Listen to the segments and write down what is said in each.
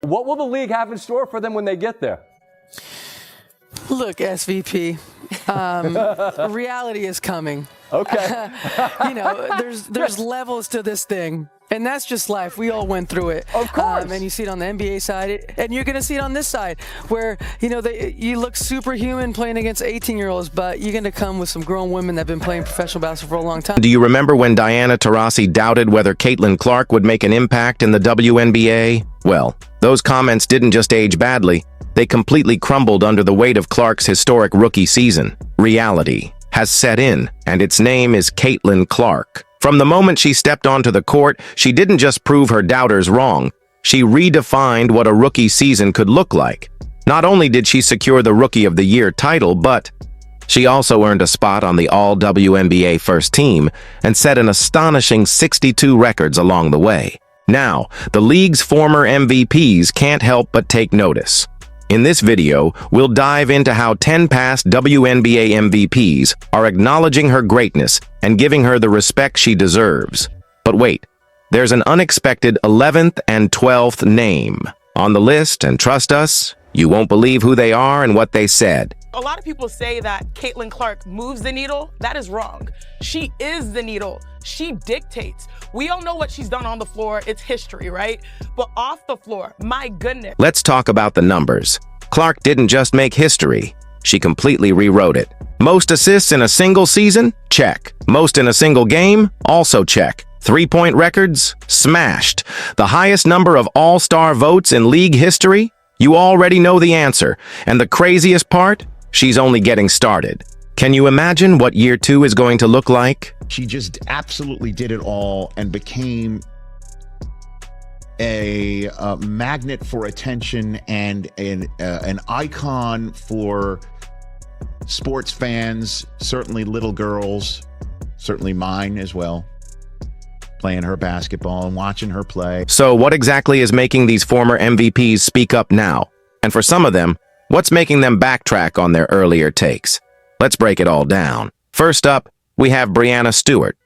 What will the league have in store for them when they get there? Look, SVP, reality is coming. Okay. There's levels to this thing. And that's just life. We all went through it. Of course. And you see it on the NBA side, and you're going to see it on this side, where, you look superhuman playing against 18-year-olds, but you're going to come with some grown women that have been playing professional basketball for a long time. Do you remember when Diana Taurasi doubted whether Caitlyn Clark would make an impact in the WNBA? Well, those comments didn't just age badly. They completely crumbled under the weight of Clark's historic rookie season. Reality has set in, and its name is Caitlyn Clark. From the moment she stepped onto the court, she didn't just prove her doubters wrong. She redefined what a rookie season could look like. Not only did she secure the Rookie of the Year title, but she also earned a spot on the All-WNBA first team and set an astonishing 62 records along the way. Now, the league's former MVPs can't help but take notice. In this video, we'll dive into how 10 past WNBA MVPs are acknowledging her greatness and giving her the respect she deserves. But wait, there's an unexpected 11th and 12th name on the list, and trust us, you won't believe who they are and what they said. A lot of people say that Caitlyn Clark moves the needle. That is wrong. She is the needle. She dictates. We all know what she's done on the floor. It's history, right? But off the floor, my goodness. Let's talk about the numbers. Clark didn't just make history. She completely rewrote it. Most assists in a single season? Check. Most in a single game? Also check. Three-point records? Smashed. The highest number of all-star votes in league history? You already know the answer. And the craziest part? She's only getting started. Can you imagine what year 2 is going to look like? She just absolutely did it all and became a magnet for attention and an icon for sports fans, certainly little girls, certainly mine as well, playing her basketball and watching her play. So what exactly is making these former MVPs speak up now? And for some of them, what's making them backtrack on their earlier takes? Let's break it all down. First up, we have Breanna Stewart,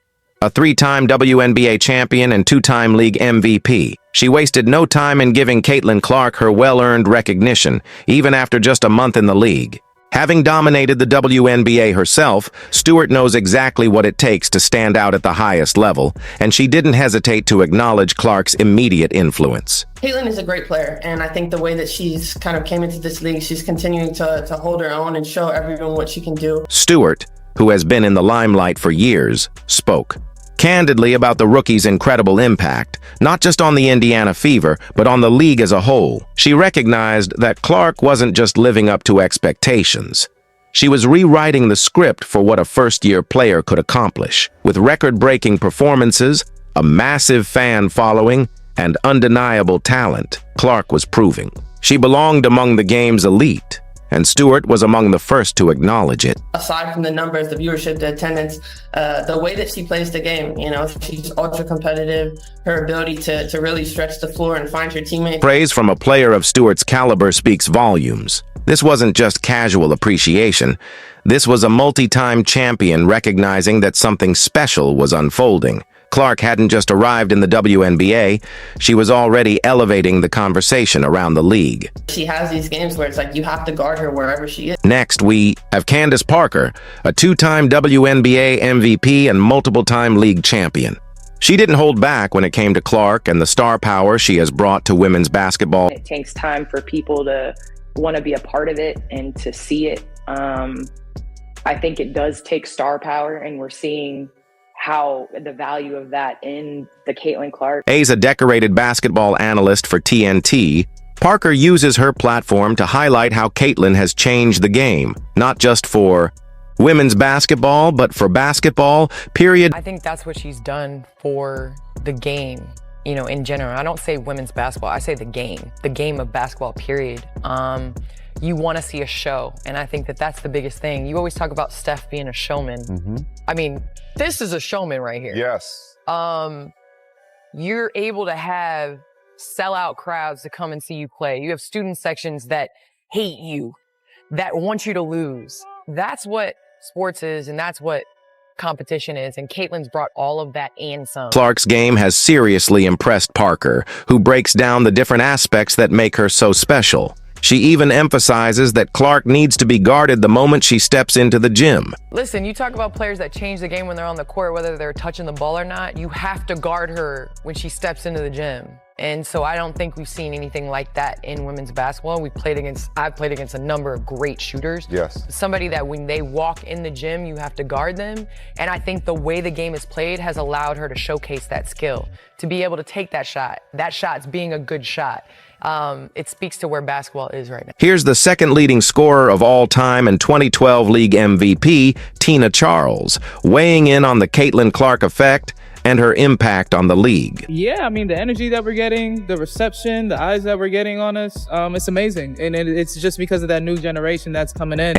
a 3-time WNBA champion and 2-time league MVP. She wasted no time in giving Caitlyn Clark her well-earned recognition, even after just a month in the league. Having dominated the WNBA herself, Stewart knows exactly what it takes to stand out at the highest level, and she didn't hesitate to acknowledge Clark's immediate influence. Caitlyn is a great player, and I think the way that she's kind of came into this league, she's continuing to hold her own and show everyone what she can do. Stewart, who has been in the limelight for years, spoke candidly about the rookie's incredible impact, not just on the Indiana Fever, but on the league as a whole. She recognized that Clark wasn't just living up to expectations. She was rewriting the script for what a first-year player could accomplish. With record-breaking performances, a massive fan following, and undeniable talent, Clark was proving she belonged among the game's elite, and Stewart was among the first to acknowledge it. Aside from the numbers, the viewership, the attendance, the way that she plays the game, she's ultra competitive, her ability to really stretch the floor and find her teammates. Praise from a player of Stewart's caliber speaks volumes. This wasn't just casual appreciation. This was a multi-time champion recognizing that something special was unfolding. Clark hadn't just arrived in the WNBA, she was already elevating the conversation around the league. She has these games where it's like you have to guard her wherever she is. Next, we have Candace Parker, a 2-time WNBA MVP and multiple-time league champion. She didn't hold back when it came to Clark and the star power she has brought to women's basketball. It takes time for people to want to be a part of it and to see it. I think it does take star power, and we're seeing how the value of that in the Caitlyn Clark. As a decorated basketball analyst for TNT, Parker uses her platform to highlight how Caitlyn has changed the game, not just for women's basketball, but for basketball, period. I think that's what she's done for the game, in general. I don't say women's basketball, I say the game of basketball, period. You want to see a show, and I think that that's the biggest thing. You always talk about Steph being a showman. I mean, this is a showman right here. Yes. You're able to have sellout crowds to come and see you play. You have student sections that hate you, that want you to lose. That's what sports is, and that's what competition is, and Caitlyn's brought all of that and some. Clark's game has seriously impressed Parker, who breaks down the different aspects that make her so special. She even emphasizes that Clark needs to be guarded the moment she steps into the gym. Listen, you talk about players that change the game when they're on the court, whether they're touching the ball or not. You have to guard her when she steps into the gym. And so I don't think we've seen anything like that in women's basketball. I've played against a number of great shooters. Yes. Somebody that when they walk in the gym, you have to guard them. And I think the way the game is played has allowed her to showcase that skill, to be able to take that shot. That shot's being a good shot. It speaks to where basketball is right now. Here's the second leading scorer of all time and 2012 league MVP, Tina Charles, weighing in on the Caitlyn Clark effect and her impact on the league. Yeah, I mean, the energy that we're getting, the reception, the eyes that we're getting on us, it's amazing. And it's just because of that new generation that's coming in.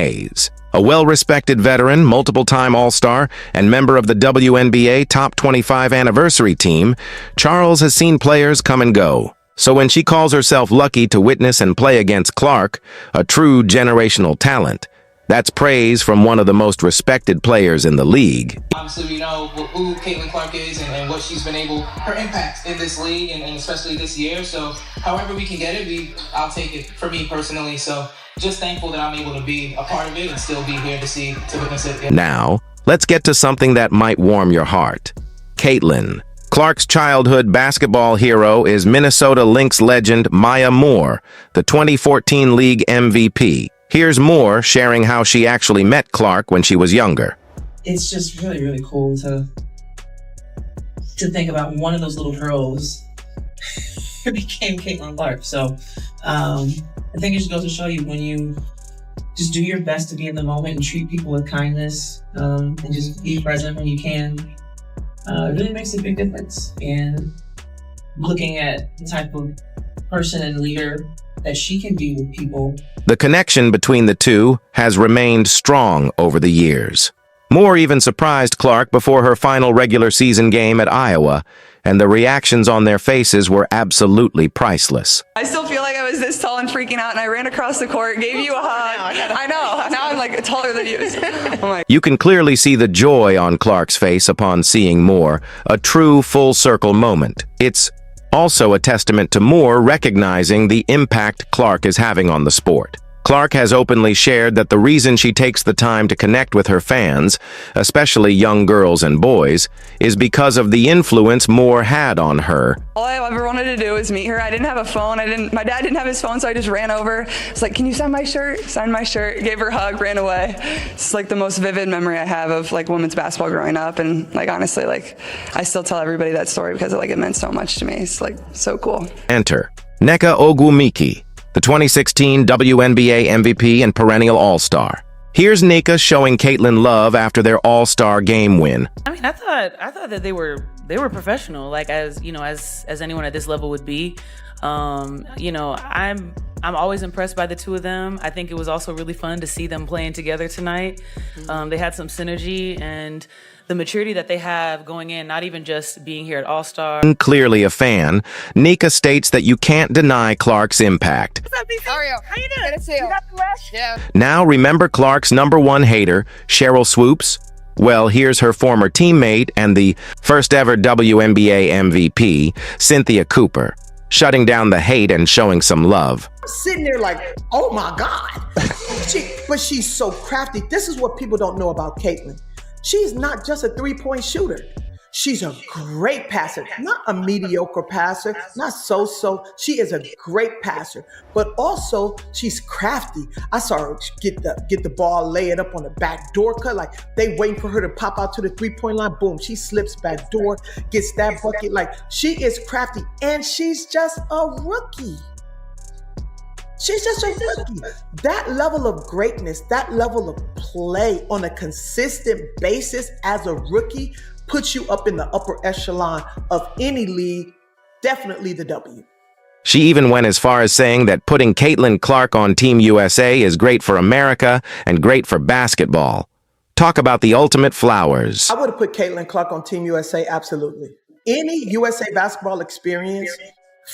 A well-respected veteran, multiple-time All-Star, and member of the WNBA Top 25 anniversary team, Charles has seen players come and go. So when she calls herself lucky to witness and play against Clark, a true generational talent, that's praise from one of the most respected players in the league. Obviously, we know who Caitlyn Clark is and what she's been able, her impact in this league and especially this year. So however we can get it, I'll take it for me personally. So just thankful that I'm able to be a part of it and still be here to witness it. Now, let's get to something that might warm your heart. Caitlyn. Clark's childhood basketball hero is Minnesota Lynx legend Maya Moore, the 2014 league MVP. Here's Moore sharing how she actually met Clark when she was younger. It's just really, really cool to think about one of those little girls who became Caitlyn Clark. So I think it just goes to show you when you just do your best to be in the moment and treat people with kindness and just be present when you can. It really makes a big difference. And looking at the type of person and leader that she can be with people. The connection between the two has remained strong over the years. Moore even surprised Clark before her final regular season game at Iowa, and the reactions on their faces were absolutely priceless. I still feel like I was this tall and freaking out, and I ran across the court, gave you a hug. I know. Now I'm like taller than you. Oh my. You can clearly see the joy on Clark's face upon seeing Moore, a true full-circle moment. It's also a testament to Moore recognizing the impact Clark is having on the sport. Clark has openly shared that the reason she takes the time to connect with her fans, especially young girls and boys, is because of the influence Moore had on her. All I ever wanted to do was meet her. I didn't have a phone. My dad didn't have his phone, so I just ran over. It's like, can you sign my shirt? Signed my shirt, gave her a hug, ran away. It's like the most vivid memory I have of like women's basketball growing up. And like, honestly, like I still tell everybody that story because it meant so much to me. It's like so cool. Enter Nneka Ogwumike, the 2016 WNBA MVP and perennial All-Star. Here's Nneka showing Caitlyn love after their All-Star game win. I mean, I thought that they were professional, like as anyone at this level would be. I'm always impressed by the two of them. I think it was also really fun to see them playing together tonight. They had some synergy and the maturity that they have going in, not even just being here at All-Star. Clearly a fan, Nneka states that you can't deny Clark's impact. What's up, BC? How are you? How you doing? Good to see you. You got the rest? Yeah. Now remember Clark's #1 hater, Cheryl Swoops? Well, here's her former teammate and the first ever WNBA MVP, Cynthia Cooper, shutting down the hate and showing some love. I'm sitting there like, oh my God. But she's so crafty. This is what people don't know about Caitlyn. She's not just a three-point shooter. She's a great passer, not a mediocre passer, not so-so. She is a great passer, but also she's crafty. I saw her get the ball, lay it up on the back door cut, like they waiting for her to pop out to the three-point line. Boom, she slips back door, gets that bucket. Like she is crafty, and she's just a rookie. She's just a rookie. That level of greatness, that level of play on a consistent basis as a rookie puts you up in the upper echelon of any league, definitely the W. She even went as far as saying that putting Caitlyn Clark on Team USA is great for America and great for basketball. Talk about the ultimate flowers. I would have put Caitlyn Clark on Team USA, absolutely. Any USA basketball experience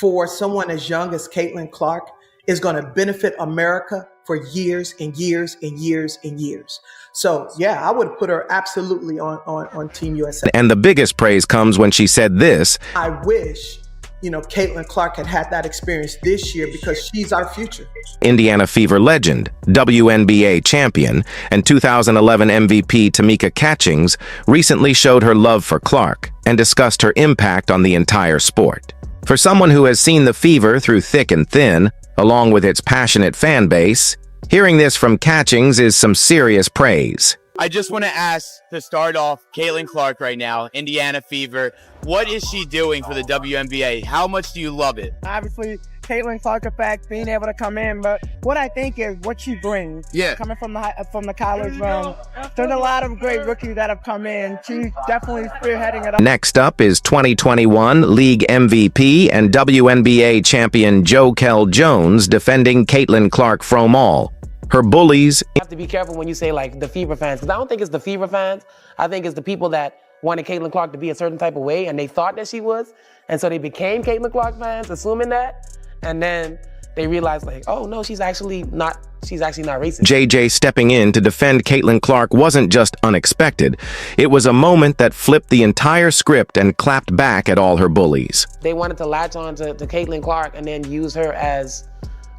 for someone as young as Caitlyn Clark is going to benefit America for years and years and years and years. So, yeah, I would put her absolutely on Team USA. And the biggest praise comes when she said this: I wish, Caitlyn Clark had that experience this year because she's our future. Indiana Fever legend, WNBA champion, and 2011 MVP Tamika Catchings recently showed her love for Clark and discussed her impact on the entire sport. For someone who has seen the Fever through thick and thin, along with its passionate fan base, hearing this from Catchings is some serious praise. I just want to ask, to start off, Caitlyn Clark right now, Indiana Fever. What is she doing for the WNBA? How much do you love it? Obviously, Caitlyn Clark effect, being able to come in, but what I think is what she brings. Yeah. Coming from the college realm, there's a lot of great rookies that have come in. She's definitely spearheading it up. Next up is 2021 League MVP and WNBA champion Jokel Jones defending Caitlyn Clark from all. Her bullies. You have to be careful when you say like the Fever fans, because I don't think it's the Fever fans. I think it's the people that wanted Caitlyn Clark to be a certain type of way and they thought that she was. And so they became Caitlyn Clark fans, assuming that. And then they realized like, oh no, she's actually not racist. JJ stepping in to defend Caitlyn Clark wasn't just unexpected. It was a moment that flipped the entire script and clapped back at all her bullies. They wanted to latch on to Caitlyn Clark and then use her as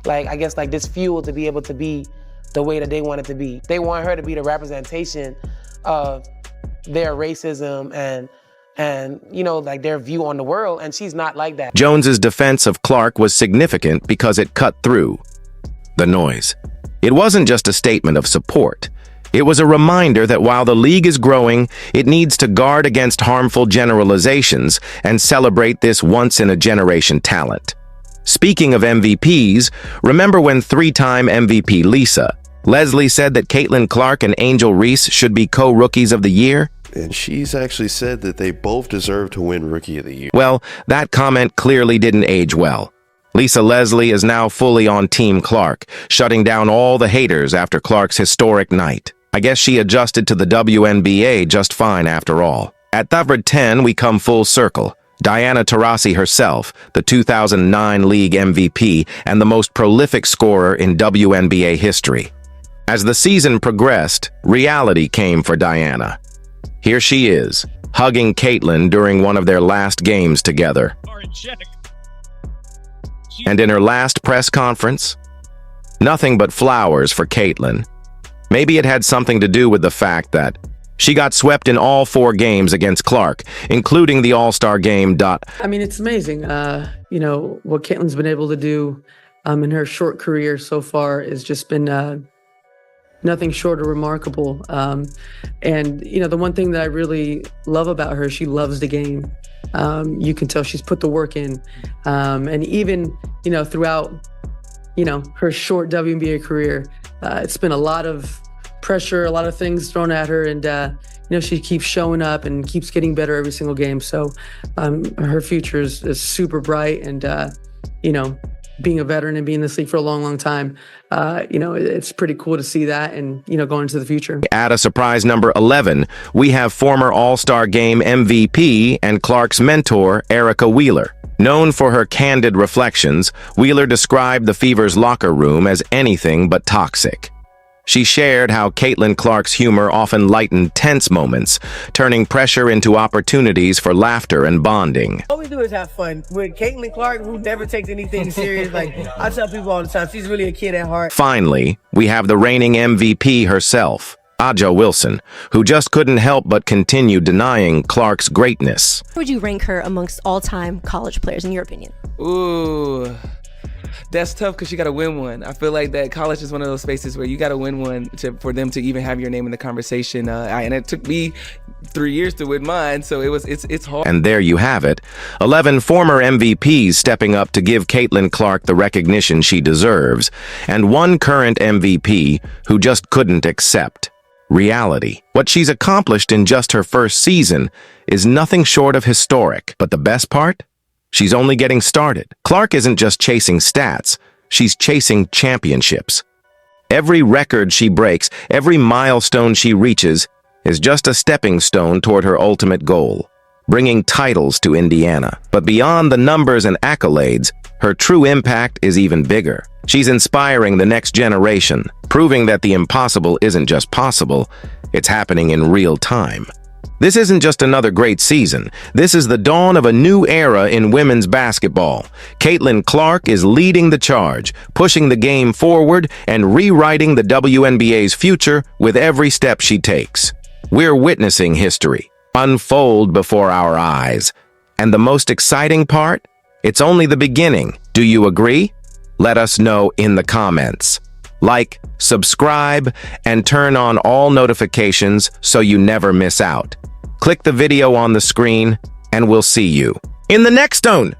like, I guess like this fuel to be able to be the way that they want it to be. They want her to be the representation of their racism and like their view on the world, and she's not like that. Jones's defense of Clark was significant because it cut through the noise. It wasn't just a statement of support. It was a reminder that while the league is growing, it needs to guard against harmful generalizations and celebrate this once-in-a-generation talent. Speaking of MVPs, remember when three-time MVP Lisa Leslie said that Caitlyn Clark and Angel Reese should be co-rookies of the year? And she's actually said that they both deserve to win Rookie of the Year. Well, that comment clearly didn't age well. Lisa Leslie is now fully on Team Clark, shutting down all the haters after Clark's historic night. I guess she adjusted to the WNBA just fine after all. At number 10, we come full circle. Diana Taurasi herself, the 2009 League MVP and the most prolific scorer in WNBA history. As the season progressed, reality came for Diana. Here she is, hugging Caitlyn during one of their last games together. And in her last press conference, nothing but flowers for Caitlyn. Maybe it had something to do with the fact that she got swept in all 4 games against Clark, including the All-Star game. I mean, it's amazing. What Caitlyn's been able to do in her short career so far has just been nothing short of remarkable. The one thing that I really love about her, she loves the game. You can tell she's put the work in. And even, throughout, her short WNBA career, it's been a lot of pressure, a lot of things thrown at her, and she keeps showing up and keeps getting better every single game. So her future is super bright, and being a veteran and being in this league for a long, long time, it's pretty cool to see that and going into the future. At a surprise number 11, we have former All-Star Game MVP and Clark's mentor, Erica Wheeler. Known for her candid reflections, Wheeler described the Fever's locker room as anything but toxic. She shared how Caitlyn Clark's humor often lightened tense moments, turning pressure into opportunities for laughter and bonding. All we do is have fun. With Caitlyn Clark, who never takes anything serious, like I tell people all the time, she's really a kid at heart. Finally, we have the reigning MVP herself, Aja Wilson, who just couldn't help but continue denying Clark's greatness. Where would you rank her amongst all-time college players, in your opinion? Ooh. That's tough because you got to win one. I feel like that college is one of those spaces where you got to win one for them to even have your name in the conversation. And it took me 3 years to win mine, so it's hard. And there you have it. 11 former MVPs stepping up to give Caitlyn Clark the recognition she deserves, and one current MVP who just couldn't accept reality. What she's accomplished in just her first season is nothing short of historic. But the best part? She's only getting started. Clark isn't just chasing stats, she's chasing championships. Every record she breaks, every milestone she reaches, is just a stepping stone toward her ultimate goal, bringing titles to Indiana. But beyond the numbers and accolades, her true impact is even bigger. She's inspiring the next generation, proving that the impossible isn't just possible, it's happening in real time. This isn't just another great season. This is the dawn of a new era in women's basketball. Caitlyn Clark is leading the charge, pushing the game forward and rewriting the WNBA's future with every step she takes. We're witnessing history unfold before our eyes. And the most exciting part? It's only the beginning. Do you agree? Let us know in the comments. Like, subscribe, and turn on all notifications so you never miss out. Click the video on the screen, and we'll see you in the next one.